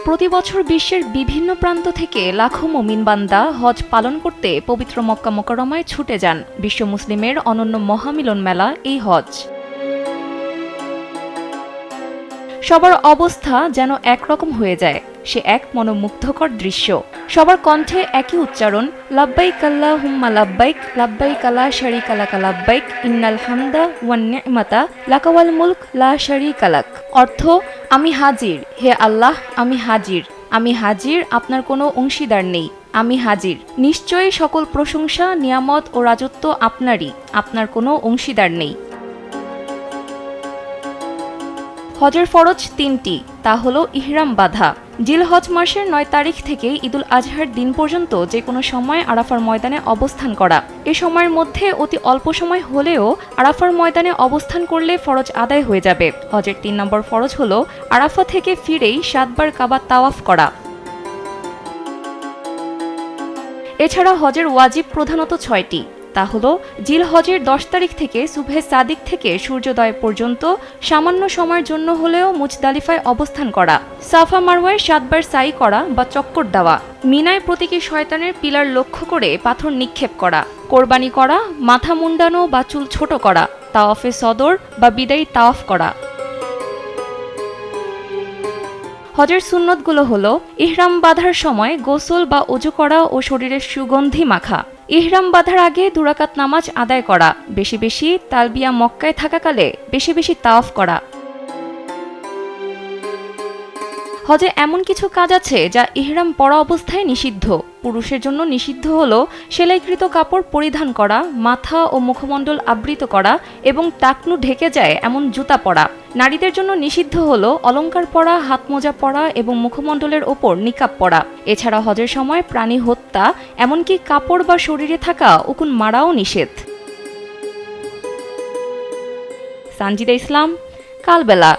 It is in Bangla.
প্রতি বছর বিশ্বের বিভিন্ন প্রান্ত থেকে লাখো মুমিন বান্দা হজ পালন করতে পবিত্র মক্কা মোকাররমায় ছুটে যান। বিশ্ব মুসলিমের অনন্য মহামিলন মেলা এই হজ। সবার অবস্থা যেন একরকম হয়ে যায়, সে এক মনোমুগ্ধকর দৃশ্য। সবার কণ্ঠে একই উচ্চারণ, লাব্বাইক আল্লাহুম্মা লাব্বাইক, লাব্বাইক লা শারীকা লাক লাব্বাইক, ইন্নাল হামদা ওয়ান নি'মাতা লাকা ওয়াল মুলক লা শারীকা লাক। অর্থ, আমি হাজির, হে আল্লাহ আমি হাজির, আমি হাজির, আপনার কোনো অংশীদার নেই, আমি হাজির। নিশ্চয়ই সকল প্রশংসা, নিয়ামত ও রাজত্ব আপনারই, আপনার কোনো অংশীদার নেই। হজের ফরজ তিনটি, তা হলো ইহরাম বাঁধা। জিলহজ মাসের ৯ তারিখ থেকে ঈদুল আজহার দিন পর্যন্ত যে কোনো সময় আরাফার ময়দানে অবস্থান করা। এ সময়ের মধ্যে অতি অল্প সময় হলেও আরাফার ময়দানে অবস্থান করলে ফরজ আদায় হয়ে যাবে। হজের ৩ নম্বর ফরজ হলো আরাফা থেকে ফিরেই ৭ বার কাবা তাওয়াফ করা। এছাড়া হজের ওয়াজিব প্রধানত ৬টি, তা হলো জিলহজের ১০ তারিখ থেকে সুবহে সাদিক থেকে সূর্যোদয় পর্যন্ত সামান্য সময়ের জন্য হলেও মুজদালিফায় অবস্থান করা, সাফা মারওয়ায় ৭ বার সাই করা বা চক্কর দেওয়া, মিনায় প্রতীকী শয়তানের পিলার লক্ষ্য করে পাথর নিক্ষেপ করা, কোরবানি করা, মাথা মুন্ডানো বা চুল ছোট করা, তাওয়াফে সদর বা বিদায়ী তাওয়াফ করা। হজের সুন্নতগুলো হলো ইহরাম বাঁধার সময় গোসল বা ওযু করা ও শরীরের সুগন্ধি মাখা, ইহরাম বাঁধার আগে ২ রাকাত নামাজ আদায় করা, বেশি বেশি তালবিয়া মক্কায় থাকাকালে বেশি বেশি তাওয়াফ করা। হজে এমন কিছু কাজ আছে যা ইহরাম পরা অবস্থায় নিষিদ্ধ। পুরুষের জন্য নিষিদ্ধ হলো সেলাইকৃত কাপড় পরিধান করা, মাথা ও মুখমণ্ডল আবৃত করা এবং টাকনু ঢেকে যায় এমন জুতা পরা। নারীদের জন্য নিষিদ্ধ হলো অলংকার পরা, হাতমোজা পরা এবং মুখমণ্ডলের ওপর নিকাব পরা। এছাড়া হজের সময় প্রাণী হত্যা, এমনকি কাপড় বা শরীরে থাকা উকুন মারাও নিষেধ। সানজিদা ইসলাম, কালবেলা।